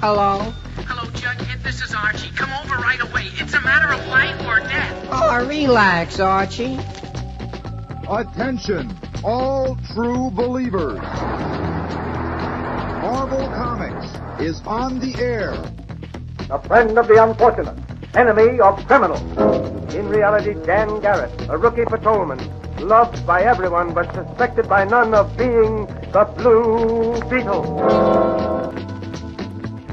Hello? Hello, Jughead. This is Archie. Come over right away. It's a matter of life or death. Oh, relax, Archie. Attention, all true believers. Marvel Comics is on the air. A friend of the unfortunate, enemy of criminals. In reality, Dan Garrett, a rookie patrolman, loved by everyone but suspected by none of being the Blue Beetle.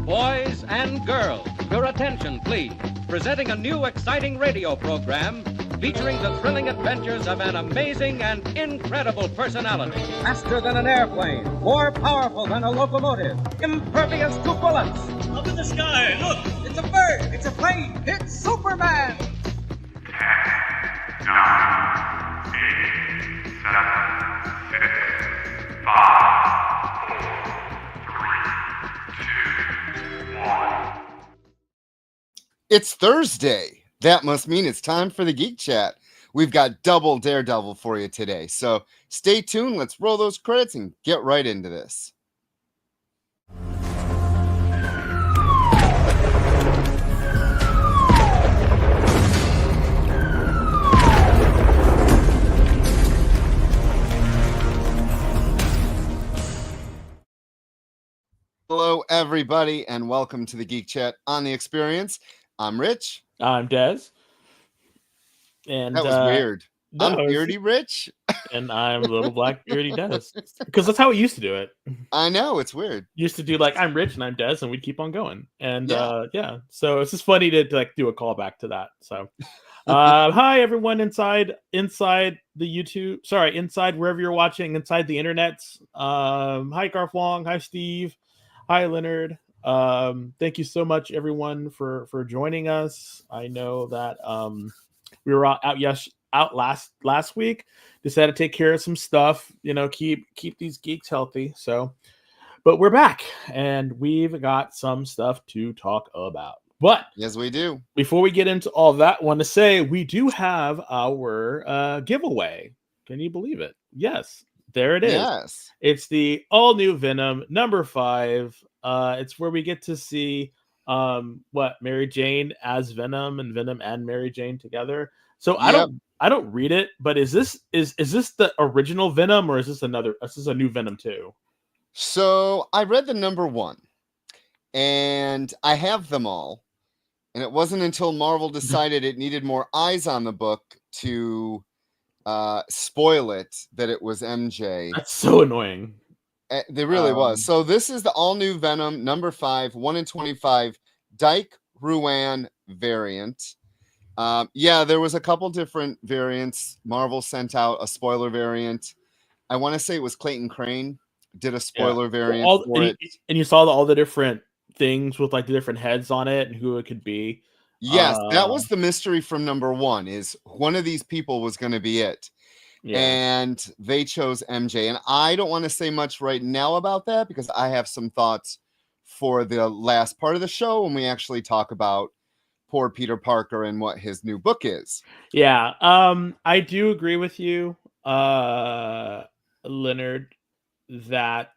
Boys and girls, your attention, please. Presenting a new exciting radio program featuring the thrilling adventures of an amazing and incredible personality. Faster than an airplane, more powerful than a locomotive, impervious to bullets. Up in the sky, look! It's a bird! It's a plane! It's Superman! 10, 9, 8, 7, 6, 5, 4, 3, 2, 1. It's Thursday. That must mean it's time for the Geek Chat. We've got double Daredevil for you today. So stay tuned. Let's roll those credits and get right into this. Hello, everybody, and welcome to the Geek Chat on the Experience. I'm Rich. I'm Dez. And that was weird. No, I'm Beardy Rich. And I'm Little Black Beardy Dez. Because that's how we used to do it. I know, it's weird. Used to do like, I'm Rich and I'm Dez, and we'd keep on going. And yeah. So it's just funny to like do a callback to that. So hi everyone inside the YouTube. Sorry, inside wherever you're watching, inside the internets. Hi Garth Long, hi Steve, hi Leonard. Thank you so much everyone for joining us. I know that we were out last week. Decided to take care of some stuff, keep these geeks healthy. So, but we're back and we've got some stuff to talk about. But yes, we do. Before we get into all that, want to say we do have our giveaway. Can you believe it? Yes, there it is. Yes, it's the all new Venom number 5. It's where we get to see Mary Jane as Venom and Venom and Mary Jane together. So I don't read it, but is this the original Venom or is this a new Venom too? So I read the number 1 and I have them all. And it wasn't until Marvel decided it needed more eyes on the book to spoil it that it was MJ. That's so annoying. There really was. So this is the all-new Venom, number 5, 1 in 25, Dyke Ruan variant. There was a couple different variants. Marvel sent out a spoiler variant. I want to say it was Clayton Crane did a spoiler variant for it. And you saw all the different things with like the different heads on it and who it could be. Yes, that was the mystery from number 1, is one of these people was going to be it. Yeah. And they chose MJ. And I don't want to say much right now about that because I have some thoughts for the last part of the show when we actually talk about poor Peter Parker and what his new book is. Yeah, I do agree with you, Leonard, that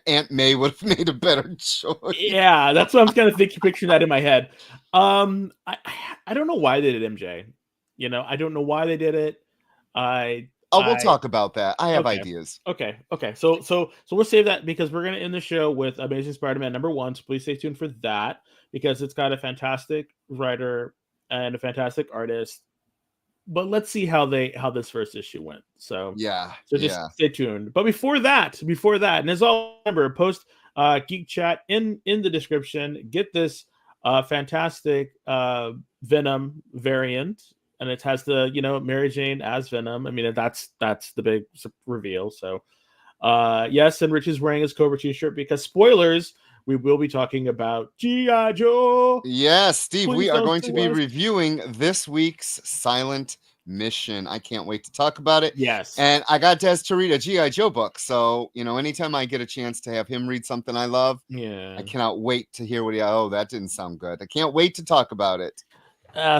Aunt May would have made a better choice. Yeah, that's what I'm kind of picturing that in my head. I don't know why they did MJ. I don't know why they did it. We'll talk about that. I have ideas. Okay. So we'll save that because we're gonna end the show with Amazing Spider-Man number 1. So please stay tuned for that because it's got a fantastic writer and a fantastic artist. But let's see how this first issue went. So stay tuned. But before that, and as always, remember, post Geek Chat in the description. Get this fantastic Venom variant, and it has the Mary Jane as Venom. I mean, that's the big reveal. So yes, and Rich is wearing his Cobra t-shirt because spoilers. We will be talking about G.I. Joe. Yes, Steve, we are going to be reviewing this week's Silent Mission. I can't wait to talk about it. Yes. And I got Des to read a G.I. Joe book. So, anytime I get a chance to have him read something I love, I cannot wait to hear what that didn't sound good. I can't wait to talk about it.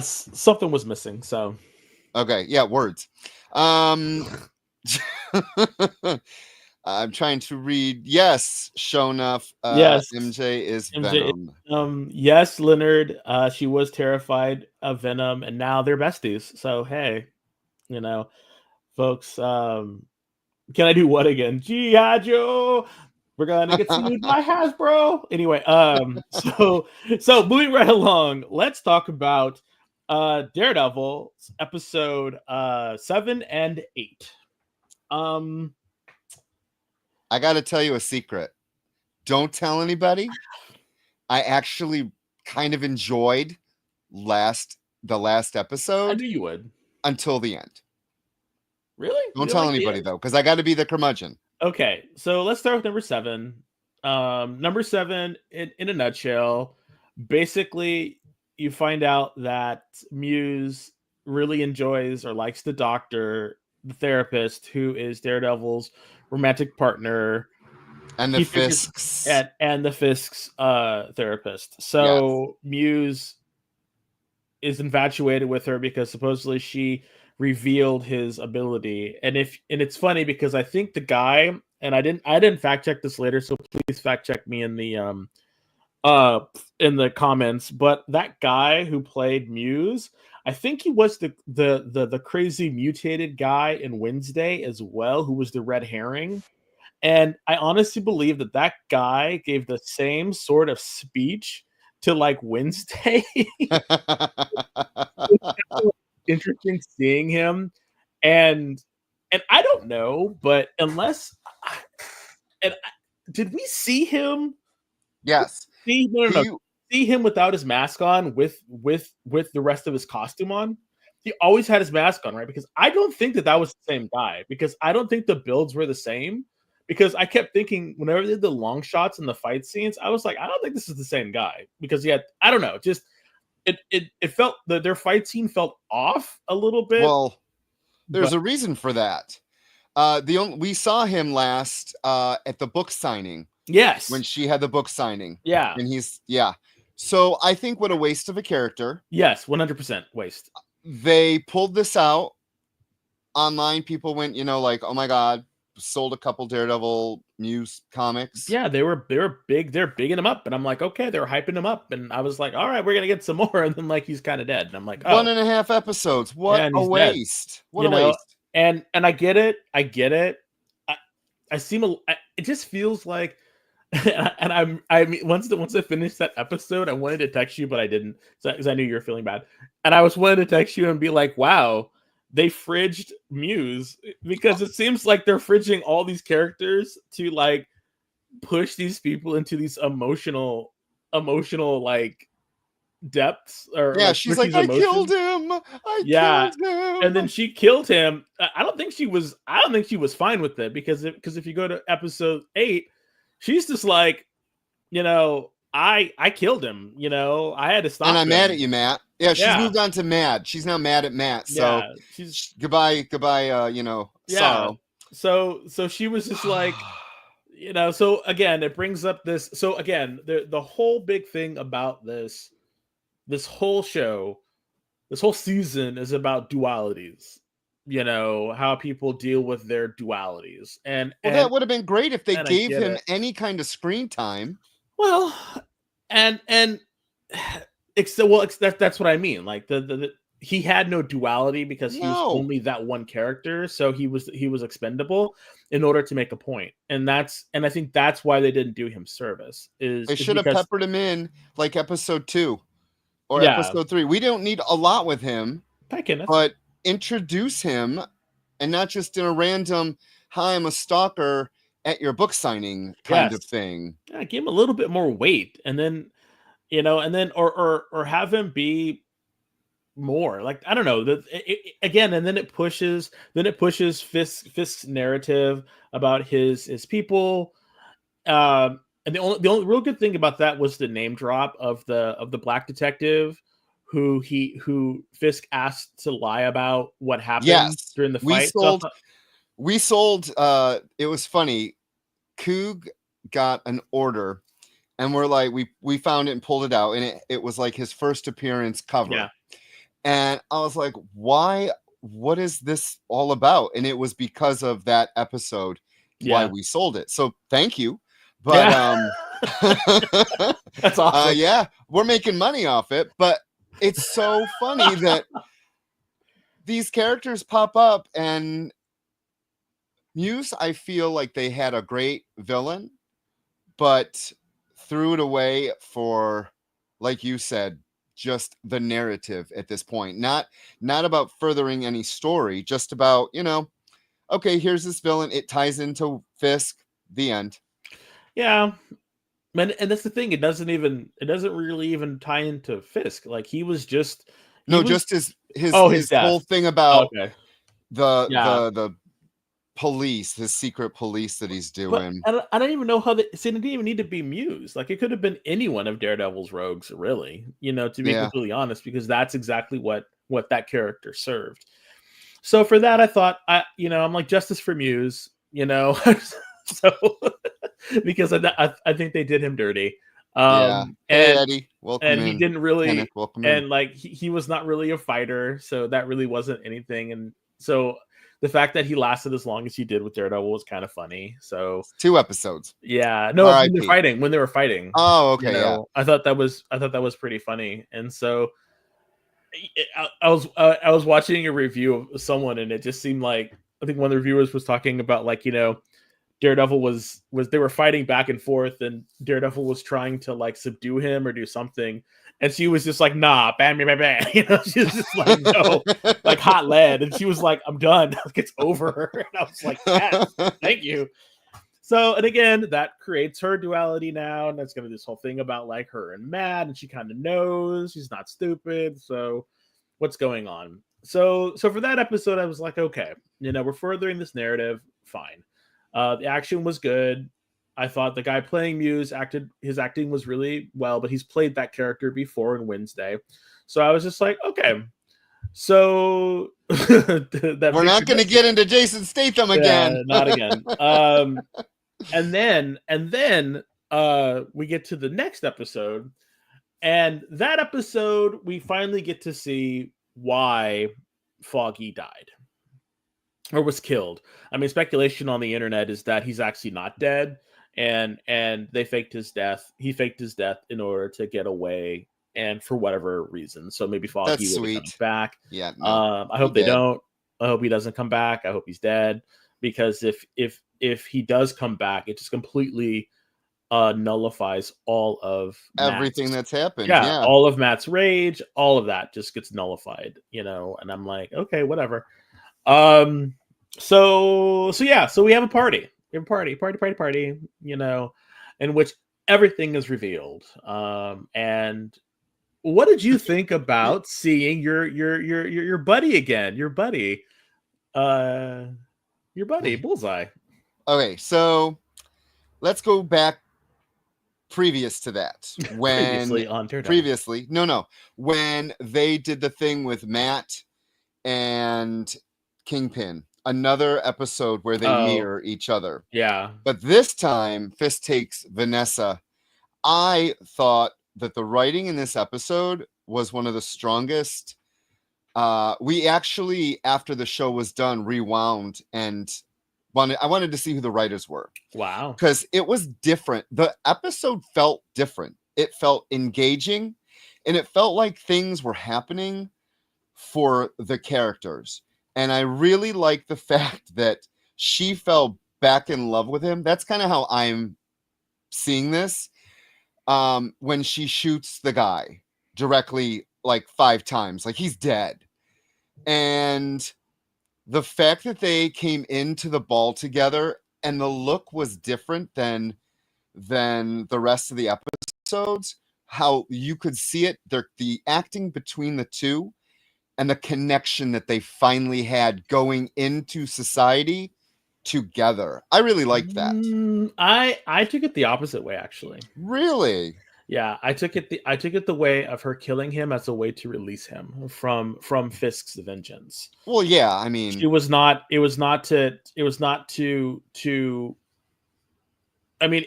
Something was missing. So, okay. Yeah, words. I'm trying to read. Yes, show enough. Yes. MJ is MJ, Venom. yes, Leonard. She was terrified of Venom, and now they're besties. So hey, folks. Can I do what again? G.I. Joe. We're gonna get sued by Hasbro. Anyway, so moving right along, let's talk about Daredevil episode 7 and 8. I got to tell you a secret. Don't tell anybody. I actually kind of enjoyed the last episode. I knew you would. Until the end. Really? Don't tell anybody though, because I got to be the curmudgeon. Okay, so let's start with number 7. Number 7, in a nutshell, basically you find out that Muse really enjoys or likes the Doctor, the therapist, who is Daredevil's romantic partner, and the Fisk's and the Fisk's therapist. So yes. Muse is infatuated with her because supposedly she revealed his ability, and it's funny because I think the guy, and I didn't fact check this later, so please fact check me in the comments, but that guy who played Muse, I think he was the crazy mutated guy in Wednesday as well, who was the red herring. And I honestly believe that guy gave the same sort of speech to like Wednesday. Interesting seeing him, and I don't know, but did we see him? Yes. See him without his mask on, with the rest of his costume on. He always had his mask on, right? Because I don't think that was the same guy, because I don't think the builds were the same. Because I kept thinking whenever they did the long shots and the fight scenes, I was like, I don't think this is the same guy, because he had, I don't know, just it felt that their fight scene felt off a little bit. Well, there's a reason for that. We saw him last at the book signing. Yes, when she had the book signing. Yeah, and so I think what a waste of a character. Yes, 100% waste. They pulled this out online. People went, like, oh my god, sold a couple Daredevil Muse comics. Yeah, they were big. They're bigging him up, and I'm like, okay, they're hyping him up, and I was like, all right, we're gonna get some more, and then like he's kind of dead, and I'm like, 1.5 episodes. What a waste! Dead. What a waste! And I get it. I seem it just feels like, and I mean, once I finished that episode, I wanted to text you, but I didn't, because I knew you were feeling bad, and I was wanting to text you and be like, wow, they fridged Muse, because it seems like they're fridging all these characters to like push these people into these emotional like depths, or she's like, I killed him. I killed him. And then she killed him. I don't think she was fine with it, because if you go to episode 8, she's just like, I killed him. I had to stop. And I'm him. mad at you, Matt. Yeah, she's moved on to Mad. She's now mad at Matt. So she's goodbye. Sorrow. So she was just like, So again, it brings up this. So again, the whole big thing about this whole show, this whole season is about dualities. How people deal with their dualities, and that would have been great if they gave him any kind of screen time. Well, that's what I mean. Like he had no duality, because he was only that one character, so he was expendable in order to make a point, and I think that's why they didn't do him service. They should have peppered him in like episode 2 or episode 3. We don't need a lot with him, but introduce him, and not just in a random "Hi, I'm a stalker at your book signing" kind of thing. Yeah, give him a little bit more weight, and then or have him be more like, I don't know, again, and then it pushes Fisk's narrative about his people, and the only real good thing about that was the name drop of the black detective who Fisk asked to lie about what happened during the fight. We sold it was funny. Coog got an order, and we're like, we found it and pulled it out, and it was like his first appearance cover. Yeah. And I was like, why? What is this all about? And it was because of that episode. why we sold it. So thank you. But that's awesome. Yeah, we're making money off it. But it's so funny that these characters pop up, and Muse, I feel like they had a great villain, but threw it away for, like you said, just the narrative at this point. Not about furthering any story, just about, okay, here's this villain. It ties into Fisk. The end. Yeah. And that's the thing. It doesn't really even tie into Fisk. Like he was just just his whole thing about the police, his secret police that he's doing. But I don't even know how it didn't even need to be Muse. Like it could have been any one of Daredevil's rogues, really. To be completely honest, because that's exactly what that character served. So for that, I thought I'm like, justice for Muse. So because I think they did him dirty. Hey, Eddie, welcome and in. He didn't really, Kenneth, welcome and in. like he was not really a fighter, so that really wasn't anything. And so the fact that he lasted as long as he did with Daredevil was kind of funny. So 2 episodes. Yeah, no, when they were fighting. Oh, okay, yeah. I thought that was pretty funny, and so I was watching a review of someone, and it just seemed like I think one of the reviewers was talking about like Daredevil was they were fighting back and forth, and Daredevil was trying to like subdue him or do something, and she was just like, nah, bam, bam, bam. She was just like, no, like hot lead, and she was like, I'm done, like, it's over. And I was like, yes, thank you. So, and again, that creates her duality now, and that's gonna be this whole thing about like her and Matt, and she kind of knows she's not stupid. So, what's going on? So for that episode, I was like, okay, we're furthering this narrative, fine. The action was good. I thought the guy playing Muse his acting was really well, but he's played that character before in Wednesday. So I was just like, okay. So we're not going to get into Jason Statham again. Not again. And then we get to the next episode, and that episode we finally get to see why Foggy died. Or was killed. I mean, speculation on the internet is that he's actually not dead, and they faked his death. He faked his death in order to get away, and for whatever reason. So maybe Foggy will be coming back. Yeah. No, I hope they don't. I hope he doesn't come back. I hope he's dead, because if he does come back, it just completely nullifies all of everything that's happened. Yeah, all of Matt's rage, all of that just gets nullified. And I'm like, okay, whatever. So we have a party. We have a party, in which everything is revealed. And what did you think about seeing your buddy again? Your buddy Bullseye. Okay, so let's go back previous to that. When when they did the thing with Matt and Kingpin, another episode where they mirror each other. Yeah. But this time, Fisk takes Vanessa. I thought that the writing in this episode was one of the strongest. We actually, after the show was done, rewound and I wanted to see who the writers were. Wow. Because it was different. The episode felt different. It felt engaging, and it felt like things were happening for the characters. And I really like the fact that she fell back in love with him. That's kind of how I'm seeing this. When she shoots the guy directly like 5 times, like he's dead. And the fact that they came into the ball together and the look was different than the rest of the episodes, how you could see it, the acting between the two and the connection that they finally had going into society together. I really liked that. I took it the opposite way, actually. Really? Yeah, I took it the way of her killing him as a way to release him from Fisk's vengeance. Well, yeah, I mean, it was not to I mean,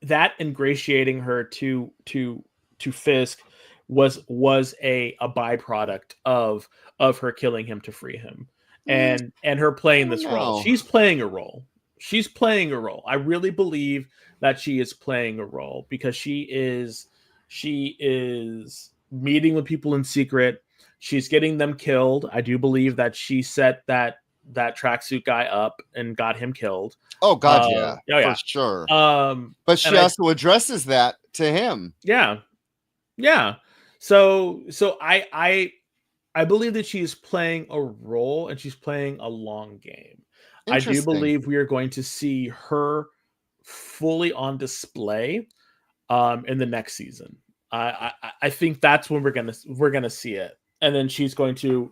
that ingratiating her to Fisk was a byproduct of her killing him to free him, and her playing this role. She's playing a role. she's playing a role. I really believe that she is playing a role because she is meeting with people in secret. She's getting them killed. I do believe that she set that tracksuit guy up and got him killed. Oh God, for sure. But she also addresses that to him. Yeah. So I believe that she's playing a role and she's playing a long game. I do believe we are going to see her fully on display in the next season. I think that's when we're gonna see it, and then she's going to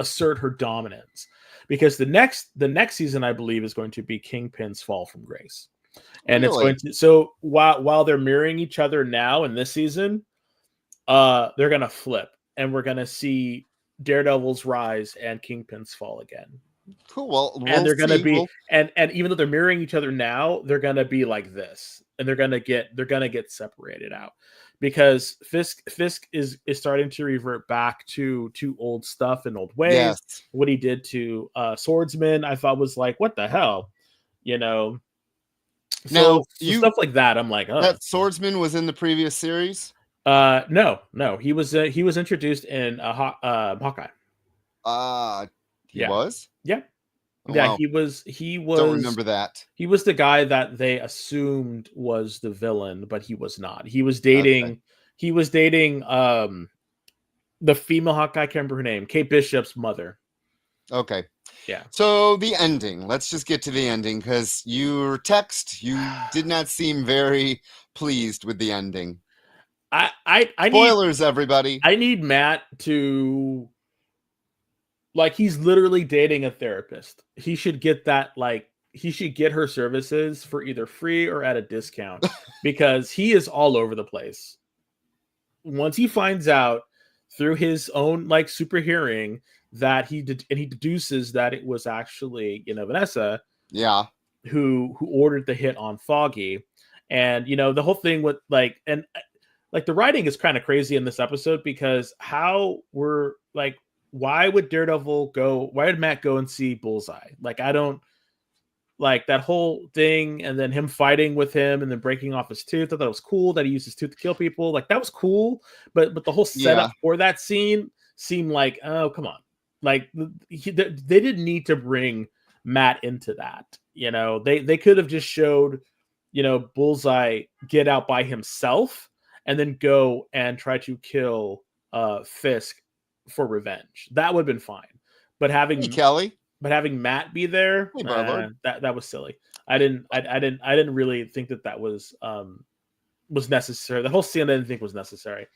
assert her dominance, because the next season I believe is going to be Kingpin's fall from grace, and it's going to. So while they're mirroring each other now in this season, they're gonna flip, and we're gonna see Daredevil's rise and Kingpin's fall again. Cool. Well, and they're gonna be and even though they're mirroring each other now, they're gonna be like this, and they're gonna get separated out, because Fisk is starting to revert back to old stuff and old ways. Yes. What he did to Swordsman, I thought was like, what the hell, So stuff like that, I'm like, oh. That Swordsman was in the previous series. No, he was introduced in Hawkeye. He was? Yeah. Oh, yeah, wow. he was Don't remember that. He was the guy that they assumed was the villain, but he was not. He was dating the female Hawkeye, I can't remember her name, Kate Bishop's mother. Okay. Yeah. So the ending. Let's just get to the ending, because you did not seem very pleased with the ending. Spoilers, everybody. I need Matt to, like, he's literally dating a therapist. He should get that, like, he should get her services for either free or at a discount, because he is all over the place. Once he finds out through his own, like, super hearing that he deduces that it was actually, Vanessa, who ordered the hit on Foggy. And, the whole thing with, like, and like, the writing is kind of crazy in this episode, because why would why did Matt go and see Bullseye? Like, I don't like that whole thing. And then him fighting with him and then breaking off his tooth. I thought it was cool that he used his tooth to kill people. Like, that was cool. But the whole setup for that scene seemed like, oh, come on. Like, they didn't need to bring Matt into that. They could have just showed, Bullseye get out by himself and then go and try to kill Fisk for revenge. That would have been fine. But having Matt be there, that was silly. I didn't really think that was necessary. The whole scene I didn't think was necessary.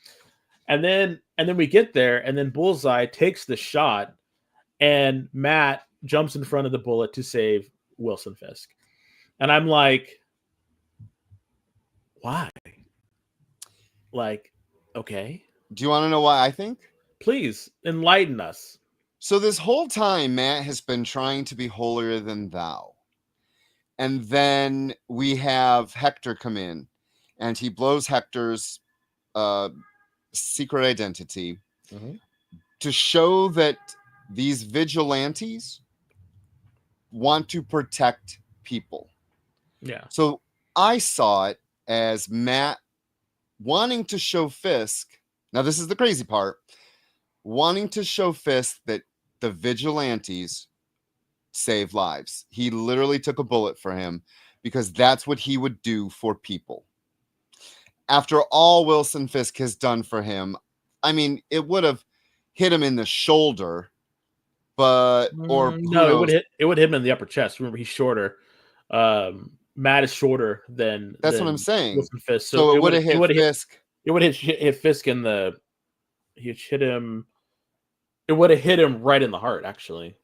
And then we get there, and then Bullseye takes the shot, and Matt jumps in front of the bullet to save Wilson Fisk. And I'm like, why? Like, okay. Do you want to know why I think? Please enlighten us. So this whole time, Matt has been trying to be holier than thou. And then we have Hector come in, and he blows Hector's secret identity to show that these vigilantes want to protect people. Yeah. So I saw it as Matt wanting to show Fisk. Now, this is the crazy part. Wanting to show Fisk that the vigilantes save lives. He literally took a bullet for him, because that's what he would do for people. After all Wilson Fisk has done for him, I mean, it would have hit him in the shoulder, but it would hit him in the upper chest. Remember, he's shorter. Matt is shorter than. That's what I'm saying. Wilson Fisk. So it would have hit Fisk. It would hit Fisk in the. He hit him. It would have hit him right in the heart. Actually,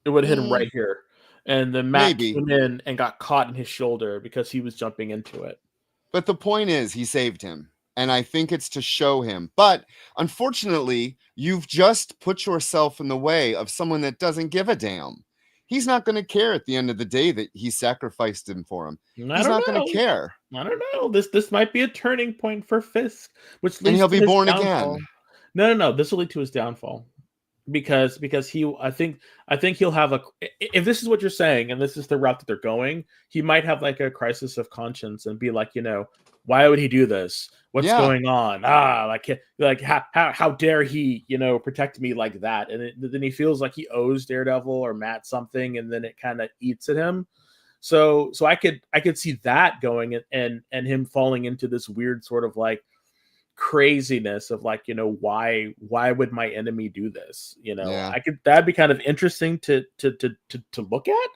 it would have hit him right here, and then Matt came in and got caught in his shoulder because he was jumping into it. But the point is, he saved him, and I think it's to show him. But unfortunately, you've just put yourself in the way of someone that doesn't give a damn. He's not going to care at the end of the day that he sacrificed him for him. He's not going to care. I don't know. This might be a turning point for Fisk, which leads and he'll to be born downfall. again. No. This will lead to his downfall. because I think he'll have if this is what you're saying and this is the route that they're going, he might have like a crisis of conscience and be like, why would he do this? What's going on? Like how dare he, protect me like that? And then he feels like he owes Daredevil or Matt something, and then it kind of eats at him. So I could see that going and him falling into this weird sort of like craziness of like, why would my enemy do this? That'd be kind of interesting to look at.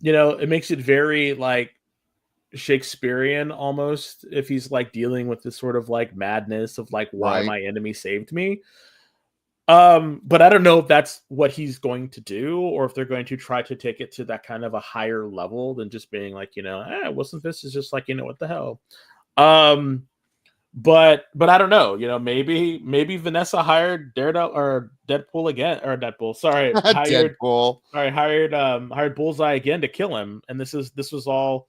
It makes it very like Shakespearean almost if he's like dealing with this sort of like madness of like why my enemy saved me. But I don't know if that's what he's going to do, or if they're going to try to take it to that kind of a higher level than just being like, wasn't this is just like, what the hell? But I don't know, maybe Vanessa hired Daredevil or Deadpool again, or Deadpool, sorry, hired Bullseye again to kill him. And this was all,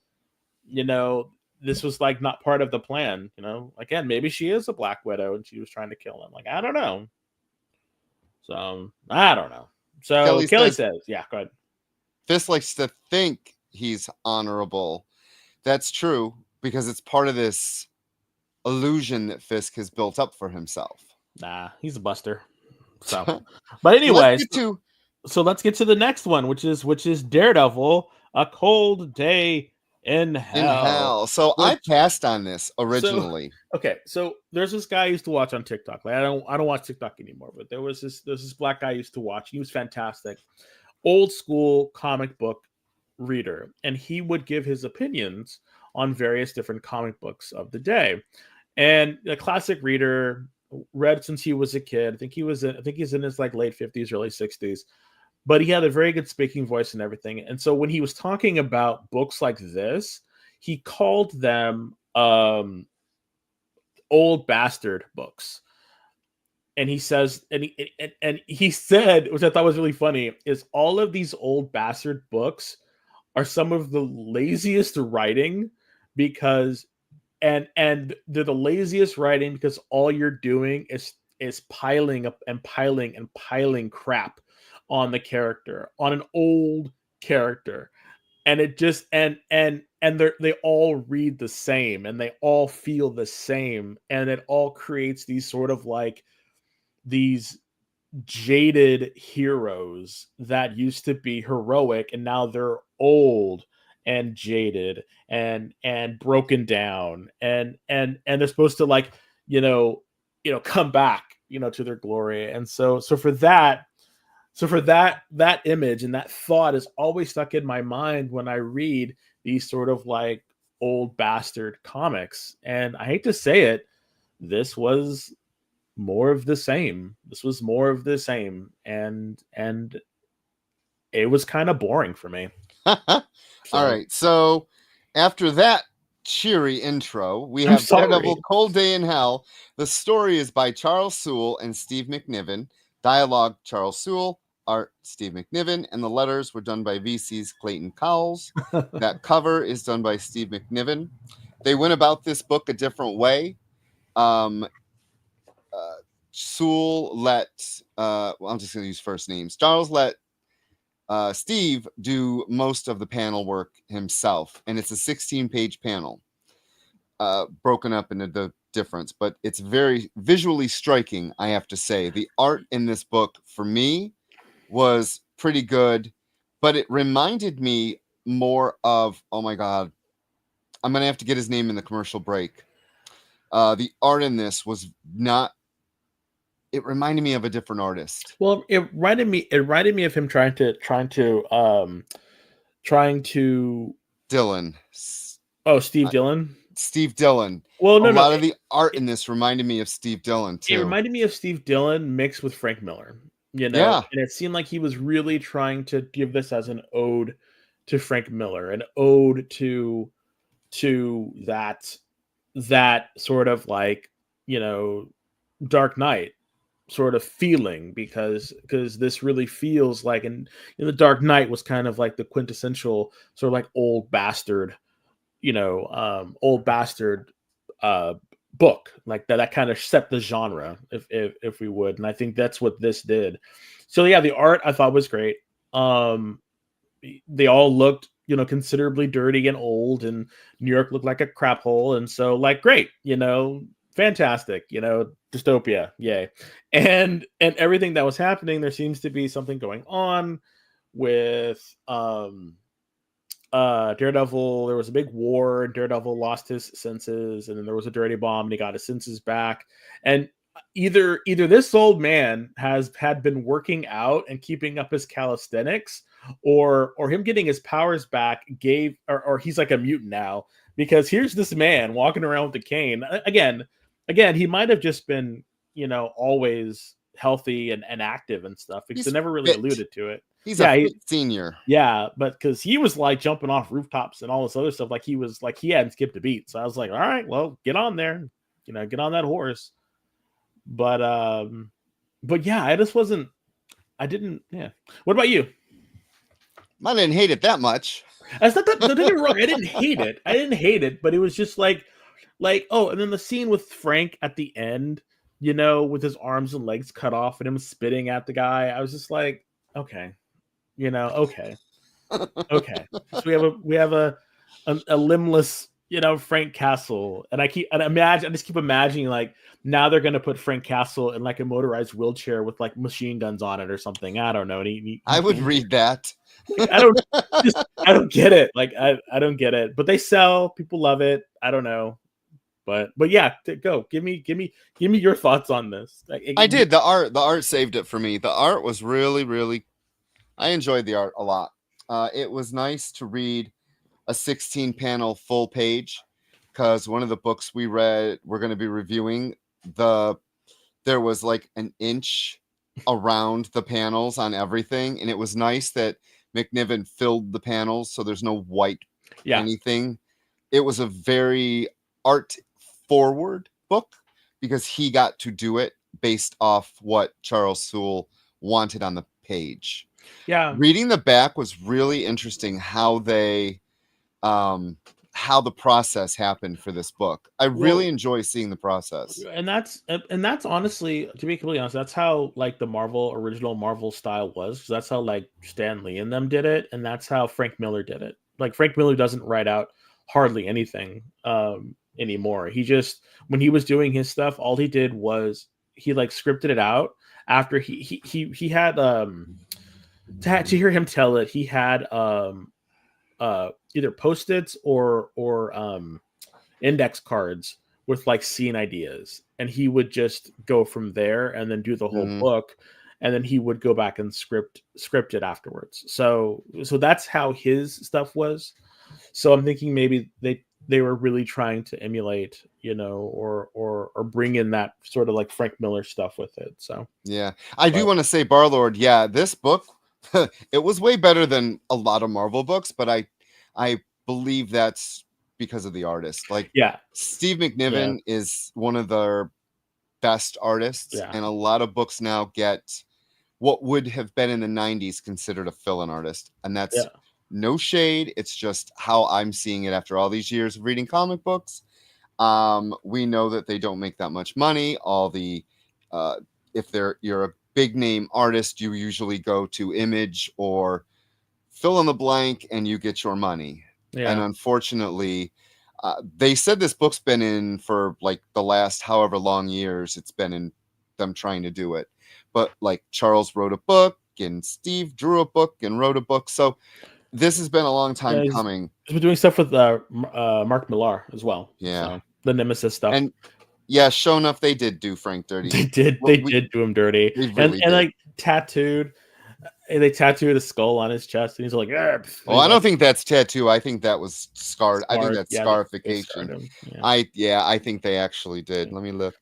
this was like not part of the plan, again, maybe she is a Black Widow and she was trying to kill him. Like, I don't know. So I don't know. So Kelly says, yeah, go ahead. Fisk likes to think he's honorable. That's true, because it's part of this illusion that Fisk has built up for himself. Nah, he's a buster. So, but anyway, so let's get to the next one, which is Daredevil, A Cold Day in Hell. So I passed on this originally. So there's this guy I used to watch on TikTok. Like I don't watch TikTok anymore, but there's this black guy I used to watch. He was fantastic, old school comic book reader, and he would give his opinions on various different comic books of the day. And a classic reader, read since he was a kid. I think he's in his like late 50s, early 60s. But he had a very good speaking voice and everything. And so when he was talking about books like this, he called them old bastard books. And he says, and he said, which I thought was really funny, is all of these old bastard books are some of the laziest writing because they're the laziest writing because all you're doing is piling up and piling crap on the character, on an old character. And it just and they all read the same and they all feel the same, and it all creates these sort of like these jaded heroes that used to be heroic and now they're old and jaded and broken down and they're supposed to like come back to their glory. And so for that image and that thought is always stuck in my mind when I read these sort of like old bastard comics. And I hate to say it, this was more of the same. And it was kind of boring for me. All right. So after that cheery intro, we have Daredevil, Cold Day in Hell. The story is by Charles Soule and Steve McNiven. Dialogue, Charles Soule. Art, Steve McNiven. And the letters were done by VC's Clayton Cowles. That cover is done by Steve McNiven. They went about this book a different way. Soule let, I'm just going to use first names. Charles let Steve do most of the panel work himself. And it's a 16-page panel broken up into the difference. But it's very visually striking, I have to say. The art in this book, for me, was pretty good. But it reminded me more of, oh my God, I'm going to have to get his name in the commercial break. The art in this was not, it reminded me of a different artist. Well, it reminded me of him trying to Dillon. Oh, Steve Dillon. Steve Dillon. Well, a lot of the art in this reminded me of Steve Dillon too. It reminded me of Steve Dillon mixed with Frank Miller. Yeah. And it seemed like he was really trying to give this as an ode to Frank Miller, an ode to that sort of like, Dark Knight sort of feeling, because this really feels like, and the Dark Knight was kind of like the quintessential sort of like old bastard book like that kind of set the genre, if we would, and I think that's what this did. So yeah, the art I thought was great. They all looked, considerably dirty and old, and New York looked like a crap hole, and so like great, fantastic, dystopia, yay. And everything that was happening, there seems to be something going on with Daredevil. There was a big war, and Daredevil lost his senses, and then there was a dirty bomb, and he got his senses back. And either this old man had been working out and keeping up his calisthenics, or him getting his powers back or he's like a mutant now, because here's this man walking around with a cane. Again, he might have just been, always healthy and active and stuff, because they never really alluded to it. He's a senior. Yeah, but because he was like jumping off rooftops and all this other stuff, like he hadn't skipped a beat. So I was like, all right, well, get on there, get on that horse. But yeah, I didn't. What about you? I didn't hate it that much. That's not that. Don't get me wrong. I didn't hate it, but it was just like, oh, and then the scene with Frank at the end, with his arms and legs cut off and him spitting at the guy. I was just like, okay, okay. So we have a limbless, Frank Castle, and I just keep imagining like now they're gonna put Frank Castle in like a motorized wheelchair with like machine guns on it or something. I don't know. I would read that. I don't get it. Like I don't get it. But they sell. People love it. I don't know. But yeah, go. Give me your thoughts on this. I did. The art saved it for me. The art was really, really. I enjoyed the art a lot. It was nice to read a 16-panel full page, because one of the books we're going to be reviewing, there was like an inch around the panels on everything, and it was nice that McNiven filled the panels so there's no white anything. It was a very art forward book, because he got to do it based off what Charles Soule wanted on the page. Yeah, reading the back was really interesting, how the process happened for this book. I really enjoy seeing the process. And that's honestly, to be completely honest, that's how like the original Marvel style was. Because that's how like Stan Lee and them did it, and that's how Frank Miller did it. Like Frank Miller doesn't write out hardly anything anymore. He just, when he was doing his stuff, all he did was he like scripted it out after he had to hear him tell it, he had either Post-its or index cards with like scene ideas, and he would just go from there and then do the whole book, and then he would go back and script it afterwards. So that's how his stuff was. So I'm thinking maybe they were really trying to emulate, or bring in that sort of like Frank Miller stuff with it. So yeah, I do want to say, Barlord, yeah, this book it was way better than a lot of Marvel books, but I believe that's because of the artist. Like, yeah, Steve McNiven is one of their best artists, and a lot of books now get what would have been in the 90s considered a fill-in artist, and that's no shade. It's just how I'm seeing it after all these years of reading comic books. We know that they don't make that much money. All the if you're a big name artist, you usually go to Image or fill in the blank and you get your money. And unfortunately, they said this book's been in for like the last however long years it's been in them trying to do it. But like Charles wrote a book and Steve drew a book and wrote a book. So this has been a long time coming. He's been doing stuff with Mark Millar as well. Yeah. So, the Nemesis stuff. And yeah, sure enough, they did do Frank dirty. They did do him dirty. And like tattooed. They tattooed a skull on his chest, and he's like, "Oh, I don't think that's tattoo. I think that was scarred. I think that's scarification. I think they actually did. Let me look.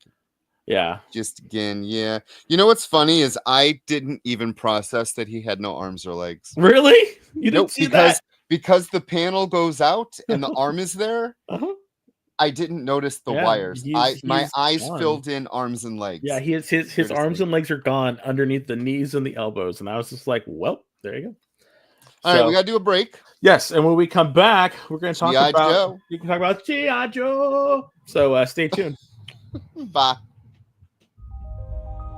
Yeah, just again, yeah. You know what's funny is I didn't even process that he had no arms or legs. Really? You didn't see that? Because the panel goes out and the arm is there. I didn't notice the wires. My eyes filled in arms and legs. Yeah, his arms and legs are gone underneath the knees and the elbows, and I was just like, well, there you go. All right, we gotta do a break. Yes, and when we come back, we're gonna talk about G.I. Joe. So stay tuned. Bye.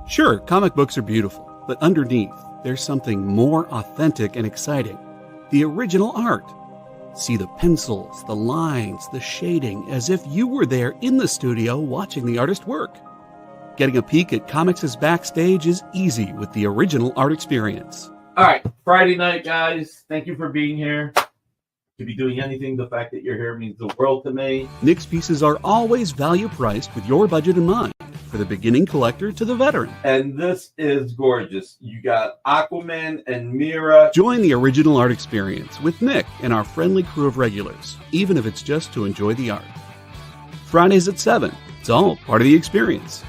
Sure, comic books are beautiful, but underneath, there's something more authentic and exciting. The original art. See the pencils, the lines, the shading, as if you were there in the studio watching the artist work. Getting a peek at comics' backstage is easy with the original art experience. All right, Friday night, guys. Thank you for being here. To be doing anything, the fact that you're here means the world to me. Nick's pieces are always value priced with your budget in mind, for the beginning collector to the veteran. And this is gorgeous. You got Aquaman and Mira. Join the original art experience with Nick and our friendly crew of regulars, even if it's just to enjoy the art. Fridays at 7. It's all part of the experience.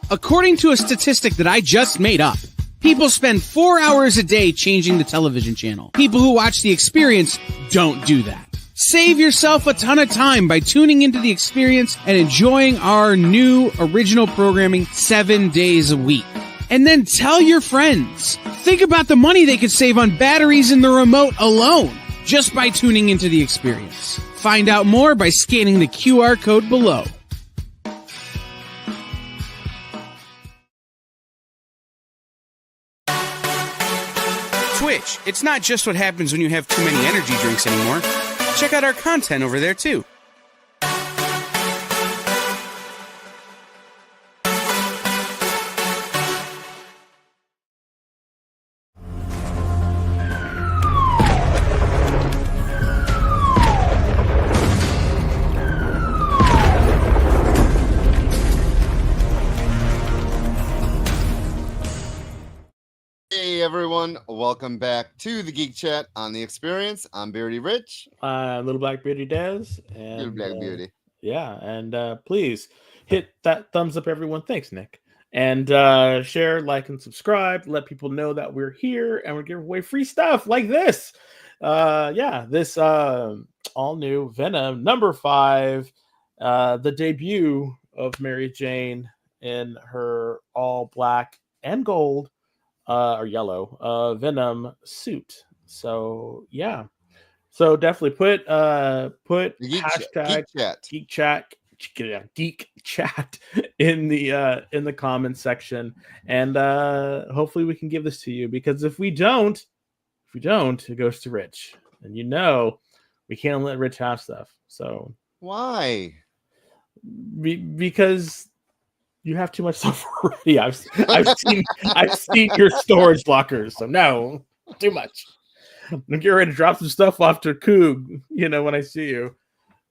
According to a statistic that I just made up, people spend 4 hours a day changing the television channel. People who watch The Experience don't do that. Save yourself a ton of time by tuning into The Experience and enjoying our new original programming 7 days a week. And then tell your friends. Think about the money they could save on batteries in the remote alone just by tuning into The Experience. Find out more by scanning the QR code below. Twitch. It's not just what happens when you have too many energy drinks anymore. Check out our content over there, too. Hey everyone, welcome back to the Geek Chat on the Experience. I'm Beardy Rich. Little Black Beauty Dez. And, Little Black Beauty. Yeah, and please hit that thumbs up, everyone. Thanks, Nick. And share, like, and subscribe. Let people know that we're here and we're giving away free stuff like this. This all new Venom number 5, the debut of Mary Jane in her all black and gold or yellow Venom suit. So yeah, so definitely put hashtag Geek Chat in the comments section, and hopefully we can give this to you, because if we don't, it goes to Rich, and we can't let Rich have stuff. So why? Because you have too much stuff already. I've seen your storage lockers, so no, too much. I'm getting ready to drop some stuff off to Coog, when I see you.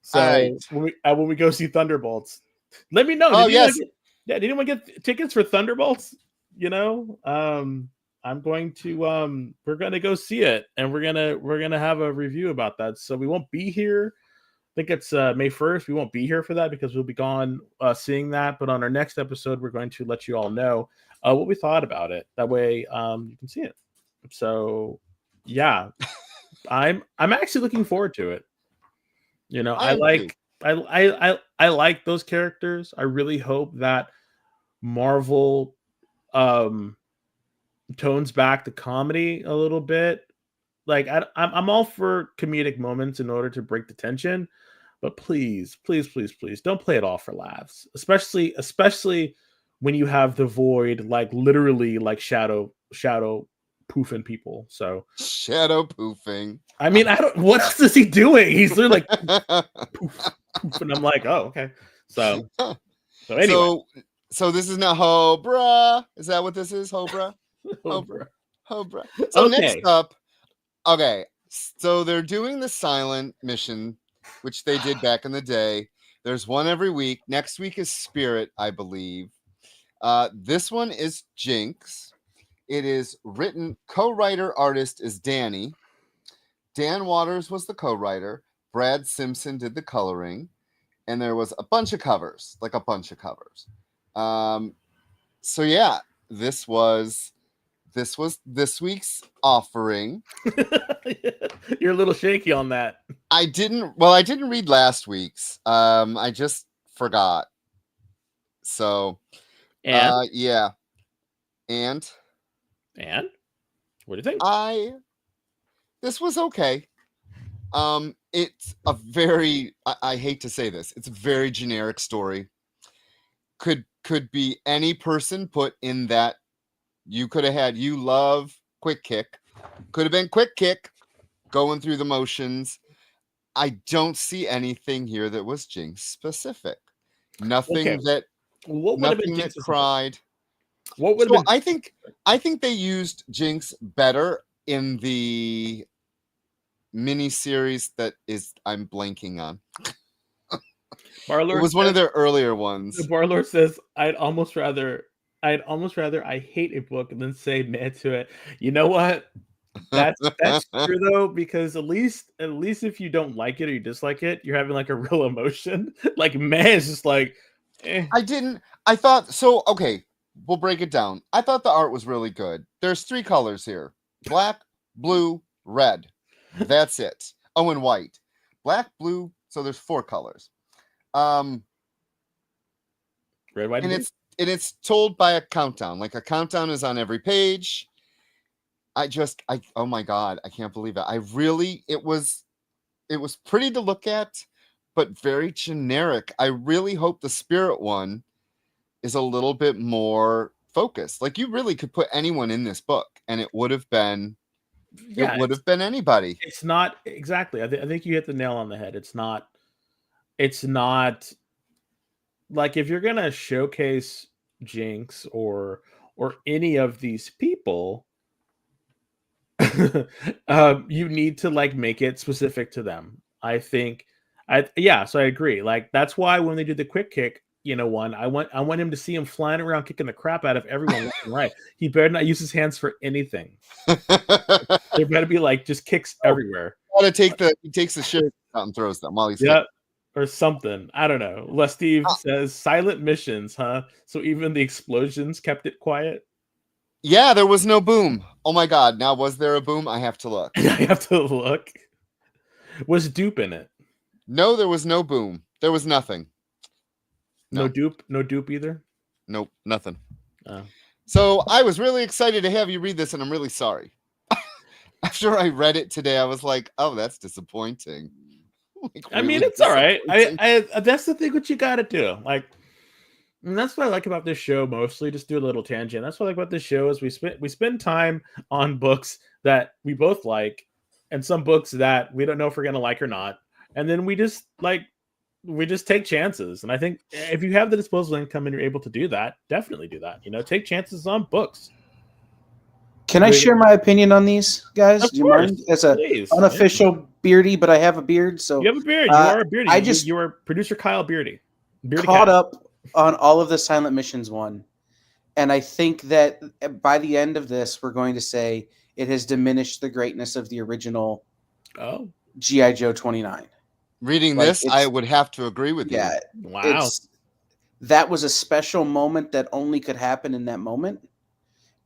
So right. when we go see Thunderbolts, let me know. Oh yes, did anyone get tickets for Thunderbolts? I'm going to we're gonna go see it, and we're gonna have a review about that. So we won't be here. I think it's May 1st. We won't be here for that because we'll be gone seeing that. But on our next episode, we're going to let you all know what we thought about it. That way you can see it. So yeah, I'm actually looking forward to it. I like those characters. I really hope that Marvel tones back the comedy a little bit. Like I'm all for comedic moments in order to break the tension, but please don't play it all for laughs. Especially when you have the Void literally shadow poofing people. So shadow poofing. I mean, what else is he doing? He's literally poof, poof, and I'm like, oh, okay. So anyway. So this is now Hobra. Is that what this is? Hobra? Hobra. So okay. Next up. Okay, so they're doing the silent mission, which they did back in the day. There's one every week. Next week is Spirit, I believe. This one is Jinx. It is written, co-writer, artist is Danny. Dan Waters was the co-writer. Brad Simpson did the coloring. And there was a bunch of covers. So yeah, this was this week's offering. You're a little shaky on that. I didn't read last week's. I just forgot. So yeah. And what do you think? This was okay. It's a very, I hate to say this, it's a very generic story. Could be any person put in that. You could have had, you love Quick Kick. Could have been Quick Kick going through the motions. I don't see anything here that was Jinx specific. Nothing that cried. What would So have been? I think they used Jinx better in the miniseries that is I'm blanking on. Barlord it was one of their earlier ones. Barlord says, I'd almost rather I hate a book than say meh to it. You know what? That's true though, because at least if you don't like it or you dislike it, you're having like a real emotion. Like meh is just like I thought so. Okay, we'll break it down. I thought the art was really good. There's 3 colors here: black, blue, red. That's it. Oh, and white. Black, blue. So there's 4 colors. Red, white, and blue? it's told by a countdown. Like a countdown is on every page. Oh my God, I can't believe it. It was pretty to look at, but very generic. I really hope the Spirit one is a little bit more focused. Like you really could put anyone in this book and it would have been anybody. It's not exactly. I think you hit the nail on the head. It's not like if you're gonna showcase Jinx or any of these people, you need to like make it specific to them. I think so I agree. Like that's why when they did the Quick Kick, one, I want him to see him flying around kicking the crap out of everyone left and right. He better not use his hands for anything. There better be like just kicks everywhere. He takes the shit out and throws them while he's or something. I don't know. Les Steve says silent missions, huh? So even the explosions kept it quiet. Yeah, there was no boom. Oh my God. Now, was there a boom? I have to look. I have to look. Was Dupe in it? No, there was no boom. There was nothing. No Dupe? No Dupe either? Nope, nothing. Oh. So I was really excited to have you read this, and I'm really sorry. After I read it today, I was like, oh, that's disappointing. Like, I mean, it's all right. I that's the thing what you got to do. Like, and that's what I like about this show mostly. Just do a little tangent. That's what I like about this show is we spend time on books that we both like and some books that we don't know if we're going to like or not. And then we just take chances. And I think if you have the disposable income and you're able to do that, definitely do that. Take chances on books. Can I share my opinion on these guys? Do you mind? As a unofficial beardy, but I have a beard, so you have a beard. You are a beardy. You are producer Kyle Beardy. Caught up on all of the Silent Missions one, and I think that by the end of this, we're going to say it has diminished the greatness of the original. G.I. Joe 29. Reading this, I would have to agree with you. Yeah, wow. That was a special moment that only could happen in that moment.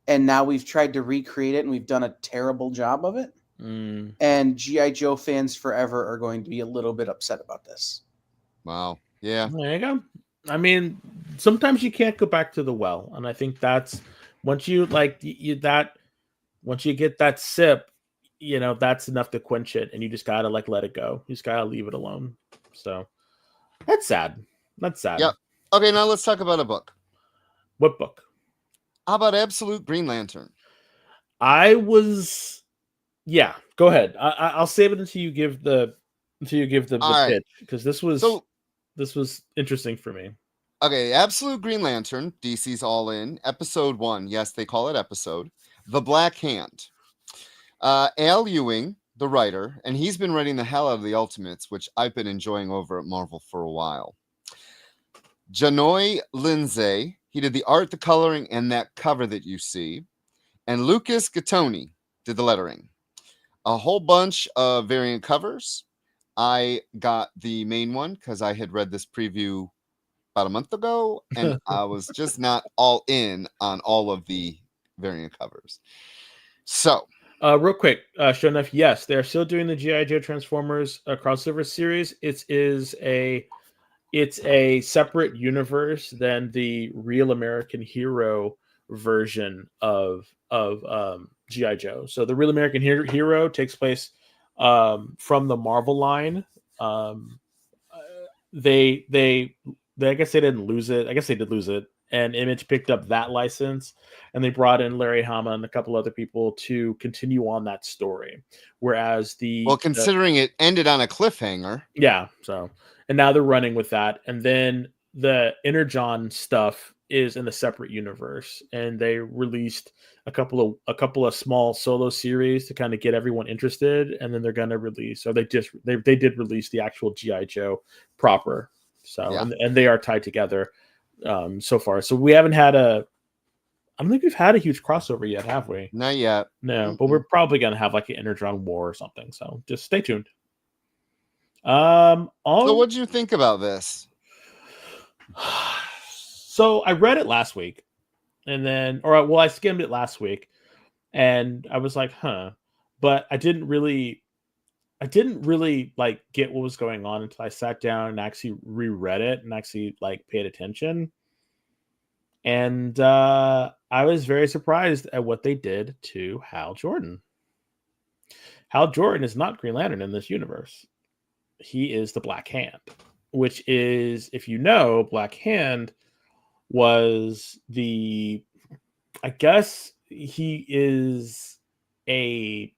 And now we've tried to recreate it, and we've done a terrible job of it. And G.I. Joe fans forever are going to be a little bit upset about this. Wow. Yeah. There you go. I mean, sometimes you can't go back to the well. And I think that's once you once you get that sip, that's enough to quench it. And you just got to let it go. You just got to leave it alone. So that's sad. That's sad. Yep. Okay. Now let's talk about a book. What book? How about Absolute Green Lantern? Yeah, go ahead. I'll save it until you give the pitch, because this was interesting for me. Okay, Absolute Green Lantern, DC's All In, episode 1. Yes, they call it episode. The Black Hand. Al Ewing, the writer, and he's been writing the hell out of the Ultimates, which I've been enjoying over at Marvel for a while. Janoy Lindsay. He did the art, the coloring, and that cover that you see. And Lucas Gattoni did the lettering. A whole bunch of variant covers. I got the main one because I had read this preview about a month ago, and I was just not all in on all of the variant covers. So, real quick, sure enough, yes, they're still doing the G.I. Joe Transformers crossover series. It's a separate universe than the Real American Hero version of G.I. Joe. So the Real American Hero takes place from the Marvel line. They I guess they didn't lose it. I guess they did lose it. And Image picked up that license, and they brought in Larry Hama and a couple other people to continue on that story. Whereas considering it ended on a cliffhanger, so and now they're running with that, and then the Energon stuff is in a separate universe, and they released a couple of small solo series to kind of get everyone interested, and then they're going to release, or they did release the actual G.I. Joe proper. So and they are tied together so far. So we haven't had I don't think we've had a huge crossover yet, have we? Not yet. No, but we're probably going to have like an Energon War or something. So just stay tuned. So what did you think about this? So I read it last week, and then, I skimmed it last week, and I was like, huh, but I didn't really like get what was going on until I sat down and actually reread it and actually like paid attention. And I was very surprised at what they did to Hal Jordan. Hal Jordan is not Green Lantern in this universe. He is the Black Hand, which is, if you know, Black Hand was I guess he is I'm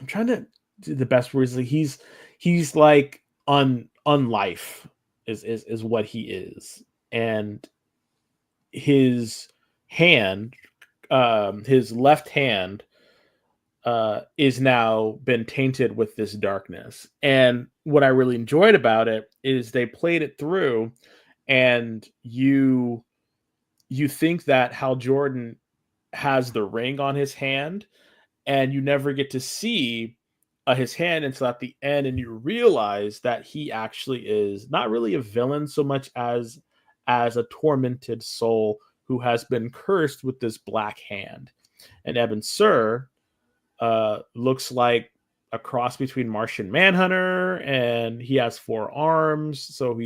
trying to do the best words. He's like on life is what he is. And his hand, his left hand, is now been tainted with this darkness. And what I really enjoyed about it is they played it through, and you think that Hal Jordan has the ring on his hand, and you never get to see his hand until at the end, and you realize that he actually is not really a villain so much as a tormented soul who has been cursed with this black hand. And Eben Sur looks like a cross between Martian Manhunter, and he has 4 arms. So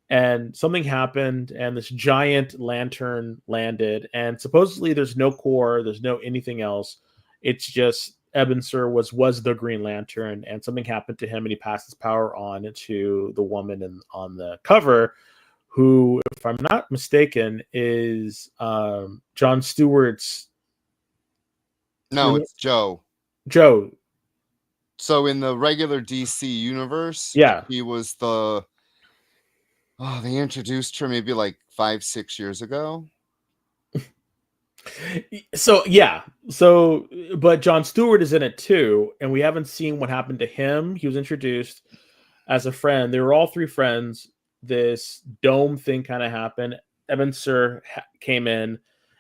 and something happened, and this giant lantern landed, and supposedly there's no core, there's no anything else. It's just Eben Sur was the Green Lantern, and something happened to him, and he passed his power on to the woman on the cover, who, if I'm not mistaken, is John Stewart's. No, it's Joe. Joe. So in the regular DC universe, he was they introduced her maybe like 5-6 years ago. But John Stewart is in it too, and we haven't seen what happened to him. He was introduced as a friend. They were all 3 friends. This dome thing kind of happened. Eben Sur came in,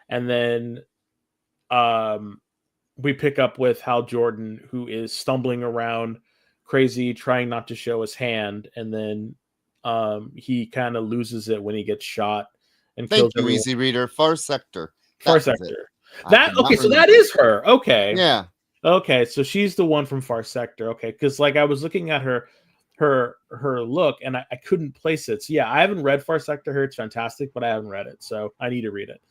and then we pick up with Hal Jordan, who is stumbling around crazy, trying not to show his hand, and then he kind of loses it when he gets shot and kills everyone. Easy Reader. Far Sector. Far Sector. So that is her. Okay. Yeah. Okay, so she's the one from Far Sector. Okay, because like I was looking at her look, and I couldn't place it. So yeah, I haven't read Far Sector. It's fantastic, but I haven't read it, so I need to read it.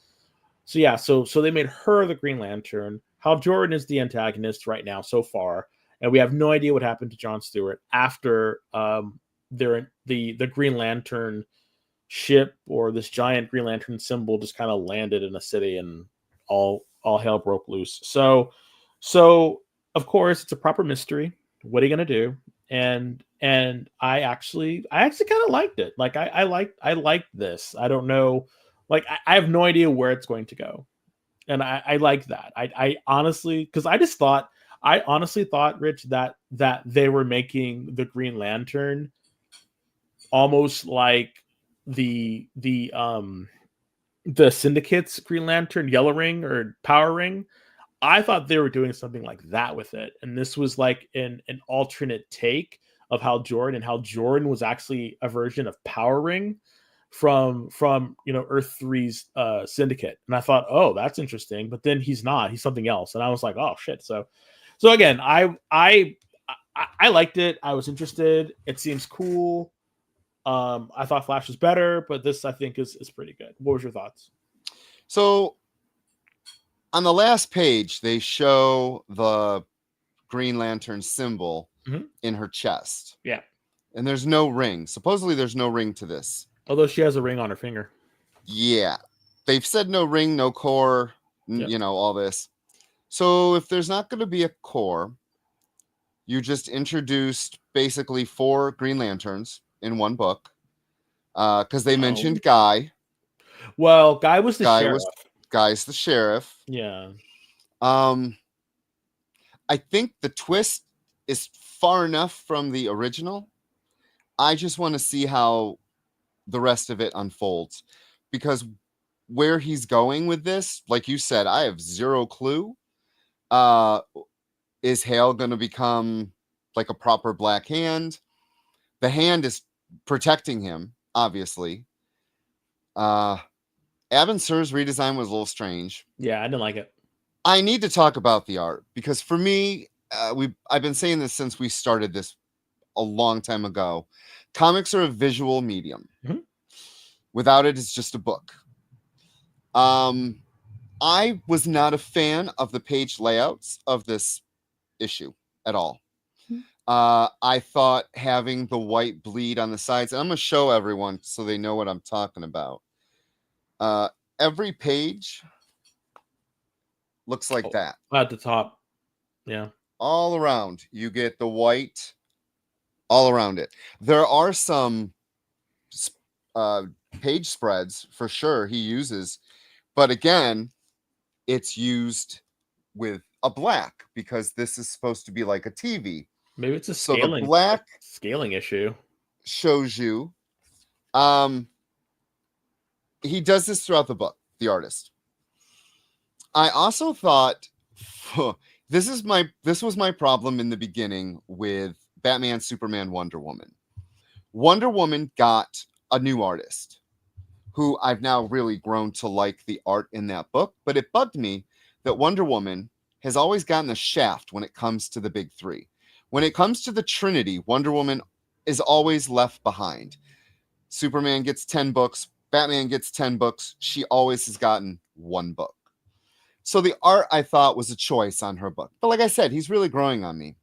So yeah, so they made her the Green Lantern. Hal Jordan is the antagonist right now so far, and we have no idea what happened to John Stewart after the Green Lantern ship, or this giant Green Lantern symbol, just kind of landed in a city, and all hell broke loose. So of course it's a proper mystery. What are you gonna do? And I actually kind of liked it. Like I liked this. I don't know, like I have no idea where it's going to go, and I like that. I honestly, because I honestly thought, Rich, that they were making the Green Lantern almost like the Syndicate's Green Lantern, Yellow Ring or Power Ring. I thought they were doing something like that with it, and this was like an alternate take of Hal Jordan. And Hal Jordan was actually a version of Power Ring from Earth 3's Syndicate. And I thought, oh, that's interesting. But then he's not. He's something else. And I was like, oh shit. So again, I liked it. I was interested. It seems cool. I thought Flash was better, but this I think is pretty good. What was your thoughts? So on the last page, they show the Green Lantern symbol in her chest. Yeah. And there's no ring. Supposedly there's no ring to this. Although she has a ring on her finger. Yeah. They've said no ring, no core, you know, all this. So if there's not going to be a core, you just introduced basically 4 Green Lanterns in one book. Because they mentioned Guy. Well, Guy was the sheriff. Guy's the sheriff. Yeah. I think the twist is far enough from the original. I just want to see how the rest of it unfolds, because where he's going with this, like you said, I have zero clue. Is Hale going to become like a proper Black Hand? The Hand is protecting him, obviously. Abin Sur's redesign was a little strange. Yeah, I didn't like it. I need to talk about the art, because for me, I've been saying this since we started this a long time ago. Comics are a visual medium. Without it, it's just a book. I was not a fan of the page layouts of this issue at all. I thought having the white bleed on the sides, and I'm going to show everyone so they know what I'm talking about. Every page looks like that. At the top. Yeah. All around. You get the white all around it. There are some page spreads for sure he uses, but again, it's used with a black because this is supposed to be like a TV. Maybe it's a scaling issue. Shows you. He does this throughout the book, the artist. I also thought this was my problem in the beginning with Batman, Superman, Wonder Woman. Wonder Woman got a new artist who I've now really grown to like the art in that book, but it bugged me that Wonder Woman has always gotten the shaft when it comes to the big 3. When it comes to the Trinity, Wonder Woman is always left behind. Superman gets 10 books, Batman gets 10 books. She always has gotten 1 book. So the art, I thought, was a choice on her book. But like I said, he's really growing on me.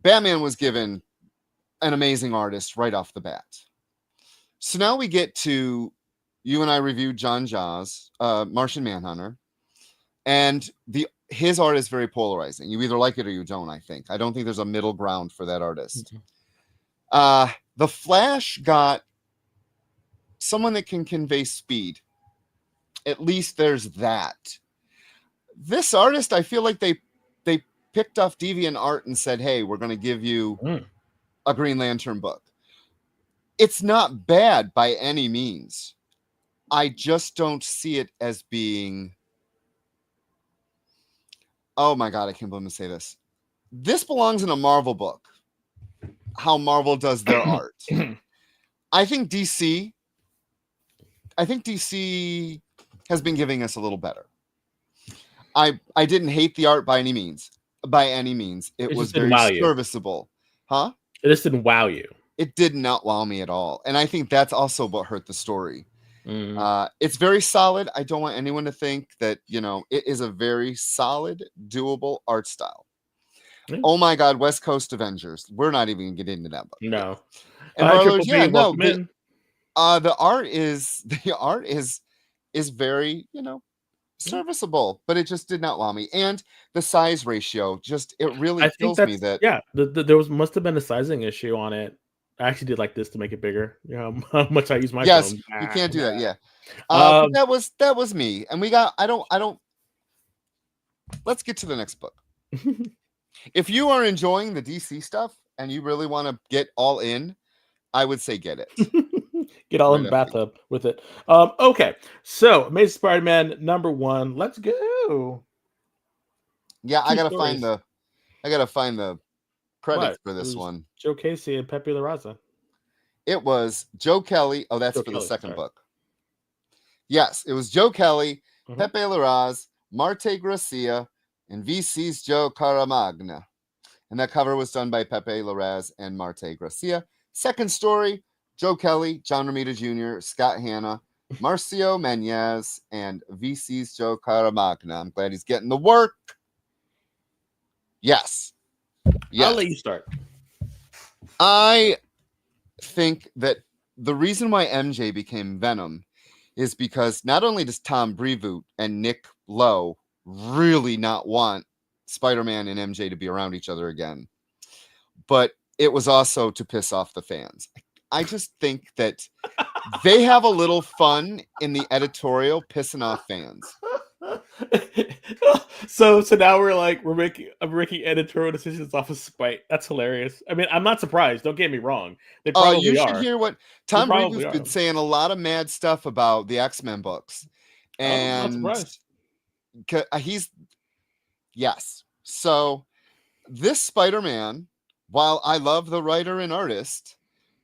Batman was given an amazing artist right off the bat. So now we get to, you and I reviewed John Jaws, Martian Manhunter, and his art is very polarizing. You either like it or you don't, I think. I don't think there's a middle ground for that artist. The Flash got someone that can convey speed. At least there's that. This artist, I feel like they picked off DeviantArt and said, hey, we're going to give you a Green Lantern book. It's not bad by any means. I just don't see it as being... Oh my God, I can't believe I'm going to say this. This belongs in a Marvel book. How Marvel does their art. I think DC has been giving us a little better. I didn't hate the art by any means. It was very serviceable. Huh? It just didn't wow you. It did not wow me at all. And I think that's also what hurt the story. It's very solid. I don't want anyone to think that, it is a very solid, doable art style. Oh my God, West Coast Avengers. We're not even going to get into that book. No. And the art is very, serviceable, but it just did not wow me. And the size ratio it really kills me that there must have been a sizing issue on it. I actually did like this to make it bigger. How much I use my phone. Yes, you can't do that. Yeah. But that was me. And I don't. Let's get to the next book. If you are enjoying the DC stuff and you really want to get all in, I would say get it. Get all in the bathtub with it. Okay. So Amazing Spider-Man #1. Let's go. Yeah, I gotta find the credits for this one. Joe Casey and Pepe Larraza. It was Joe Kelly. Oh, that's for the second book. Yes, it was Joe Kelly, Pepe Larraz, Marte Gracia, and VC's Joe Caramagna. And that cover was done by Pepe Larraz and Marte Gracia. Second story, Joe Kelly, John Romita Jr., Scott Hanna, Marcio Menez, and VC's Joe Caramagna. I'm glad he's getting the work. Yes. I'll let you start. I think that the reason why MJ became Venom is because not only does Tom Brevoort and Nick Lowe really not want Spider-Man and MJ to be around each other again, but it was also to piss off the fans. I just think that they have a little fun in the editorial pissing off fans. So now I'm making editorial decisions off of spite. That's hilarious. I mean, I'm not surprised. Don't get me wrong. They probably you should are. hear what Tom Brevoort's been saying a lot of mad stuff about the X-Men books. And he's yes. So this Spider-Man, while I love the writer and artist,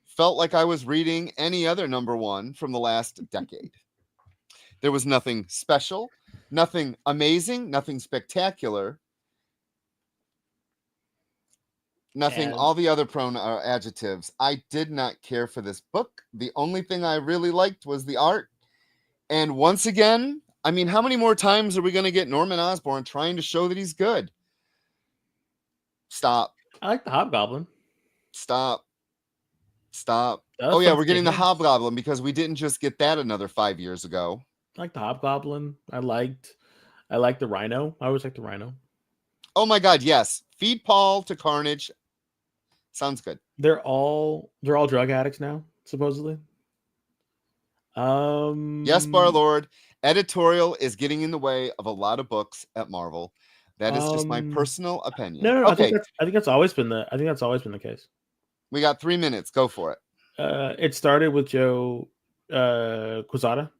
felt like I was reading any other number one from the last decade. There was nothing special, nothing amazing, nothing spectacular, nothing, all the other adjectives. I did not care for this book. The only thing I really liked was the art. And once again, I mean, how many more times are we going to get Norman Osborn trying to show that he's good? Stop. I like the Hobgoblin. Stop. Oh, yeah, we're getting the Hobgoblin because we didn't just get that another 5 years ago. I like the Hobgoblin. I liked the Rhino. I always liked the Rhino. Oh my God, yes. Feed Paul to Carnage. Sounds good. They're all drug addicts now, supposedly. Yes, Bar-Lord. Editorial is getting in the way of a lot of books at Marvel. That is just my personal opinion. No. Okay. I think that's always been the case. We got 3 minutes. Go for it. It started with Joe Quesada.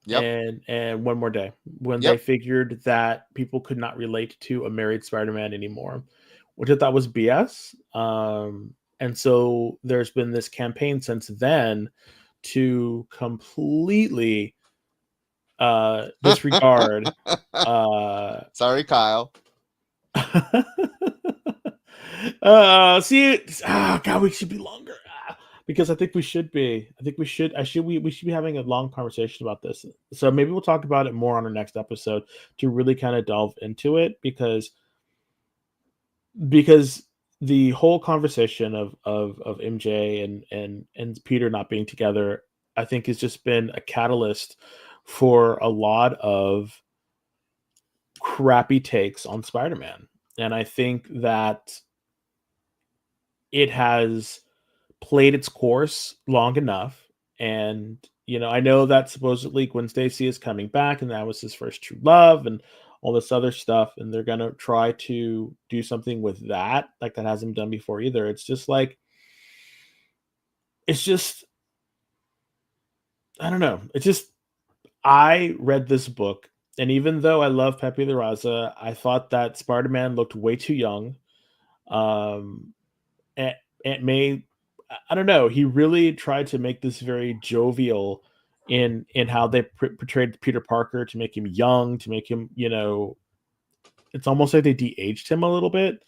Yep. And One More Day, when they figured that people could not relate to a married Spider-Man anymore, which I thought was BS. And so there's been this campaign since then to completely disregard. Sorry, Kyle. God, we should be longer. Because I think we should be. We should be having a long conversation about this. So maybe we'll talk about it more on our next episode to really kind of delve into it, because the whole conversation of MJ and Peter not being together, I think, has just been a catalyst for a lot of crappy takes on Spider-Man. And I think that it has played its course long enough. And, I know that supposedly Gwen Stacy is coming back and that was his first true love and all this other stuff. And they're going to try to do something with that, like that hasn't been done before either. It's just I don't know. I read this book, and even though I love Pepe Larraza, I thought that Spider-Man looked way too young. It may, I don't know. He really tried to make this very jovial in how they portrayed Peter Parker, to make him young, to make him, it's almost like they de-aged him a little bit.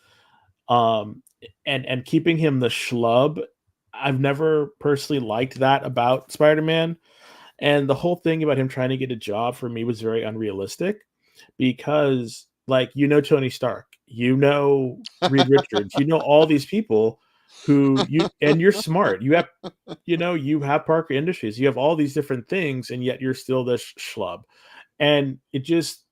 And keeping him the schlub. I've never personally liked that about Spider-Man. And the whole thing about him trying to get a job for me was very unrealistic, because Tony Stark, Reed Richards, all these people who you're smart. You have Parker Industries, you have all these different things, and yet you're still this schlub. And it just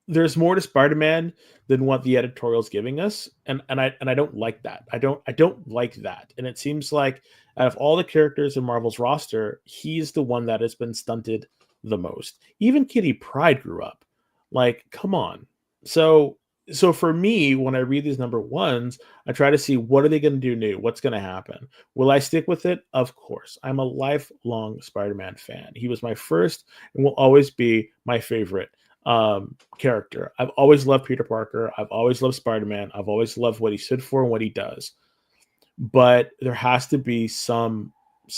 there's more to Spider-Man than what the editorial's giving us, and I don't like that. I don't like that. And it seems like out of all the characters in Marvel's roster, he's the one that has been stunted the most. Even Kitty Pryde grew up. Come on. So for me, when I read these number ones, I try to see, what are they going to do new? What's going to happen? Will I stick with it? Of course. I'm a lifelong Spider-Man fan. He was my first and will always be my favorite character. I've always loved Peter Parker. I've always loved Spider-Man. I've always loved what he stood for and what he does. But there has to be some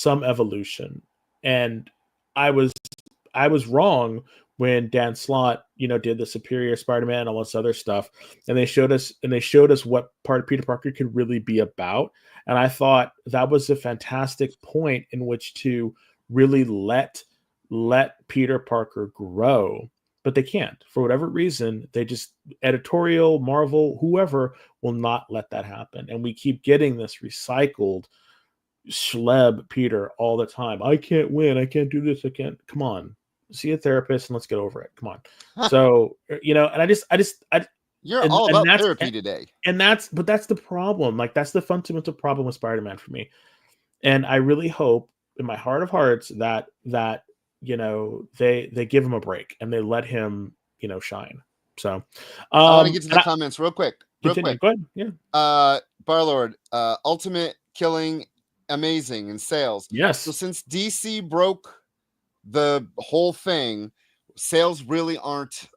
evolution. And I was wrong when Dan Slott, did the Superior Spider-Man and all this other stuff, and they showed us what part of Peter Parker could really be about. And I thought that was a fantastic point in which to really let Peter Parker grow. but they can't. For whatever reason, they just, editorial, Marvel, whoever, will not let that happen. And we keep getting this recycled schleb Peter all the time. I can't win. I can't do this. I can't. Come on. See a therapist and let's get over it. Come on. So, and you're all about therapy today. And that's the problem. Like, that's the fundamental problem with Spider-Man for me. And I really hope in my heart of hearts that they give him a break and they let him, shine. So I want to get to the comments real quick. Go ahead. Yeah. Barlord, Ultimate killing amazing in sales. Yes. So since DC broke the whole thing, sales really aren't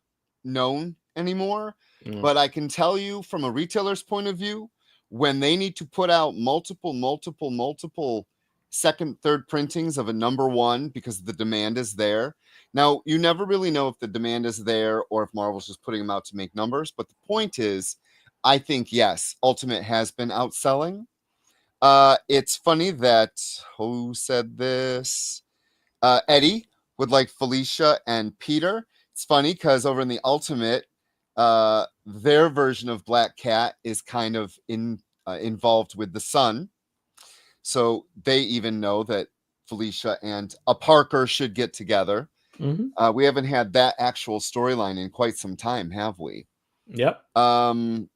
known anymore. But I can tell you from a retailer's point of view, when they need to put out multiple second, third printings of a number one because the demand is there. Now, you never really know if the demand is there or if Marvel's just putting them out to make numbers. But the point is, I think, yes, Ultimate has been outselling. It's funny that, who said this? Eddie would like Felicia and Peter. It's funny because over in the Ultimate, their version of Black Cat is kind of involved with the Sun. So they even know that Felicia and a Parker should get together. We haven't had that actual storyline in quite some time, have we? Yep. Barlord,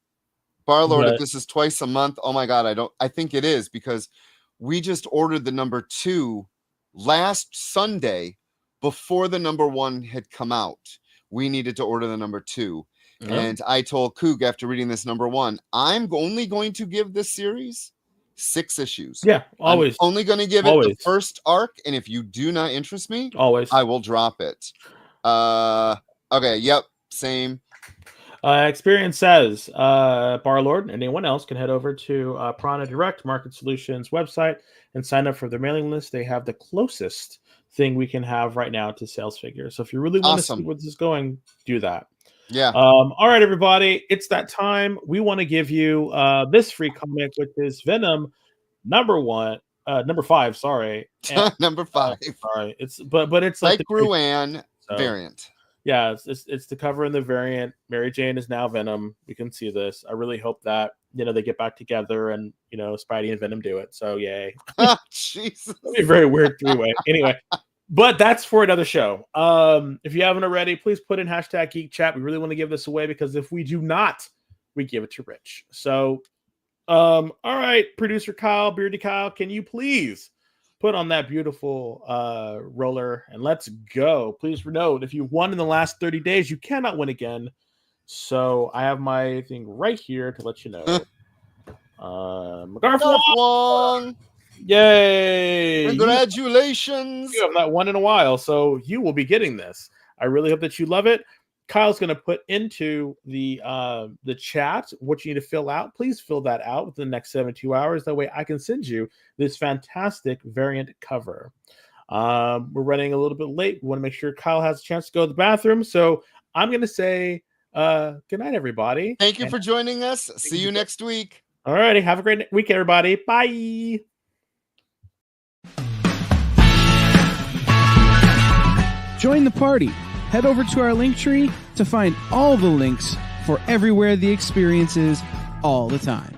if this is twice a month, oh my God, I think it is, because we just ordered the number 2 last Sunday before the number 1 had come out. We needed to order the number 2. And I told Coog after reading this number 1, I'm only going to give this series 6 issues. Yeah, always. I'm only going to give it the first arc, and if you do not interest me, I will drop it. Okay, yep, same. Experience says, Barlord and anyone else can head over to Prana Direct Market Solutions website and sign up for their mailing list. They have the closest thing we can have right now to sales figures. So if you really want to see where this is going, do that. Yeah. All right, everybody, it's that time. We want to give you this free comic, which is Venom number 5. Sorry, and, number 5. Sorry, it's but it's like the Ruan variant. Yeah, it's the cover and the variant. Mary Jane is now Venom. We can see this. I really hope that they get back together and Spidey and Venom do it. So yay! Jesus, that'd be a very weird 3-way. Anyway. But that's for another show. If you haven't already, please put in hashtag Geek Chat. We really want to give this away because if we do not, we give it to Rich. So, all right, producer Kyle, Beardy Kyle, can you please put on that beautiful roller and let's go. Please note, if you won in the last 30 days, you cannot win again. So I have my thing right here to let you know. Garfwong. Yay! Congratulations! You have not won in a while, so you will be getting this. I really hope that you love it. Kyle's going to put into the chat what you need to fill out. Please fill that out within the next 72 hours. That way I can send you this fantastic variant cover. We're running a little bit late. We want to make sure Kyle has a chance to go to the bathroom. So I'm going to say good night, everybody. Thank you for joining us. See you next week. All righty. Have a great week, everybody. Bye. Join the party. Head over to our link tree to find all the links for everywhere the experience is all the time.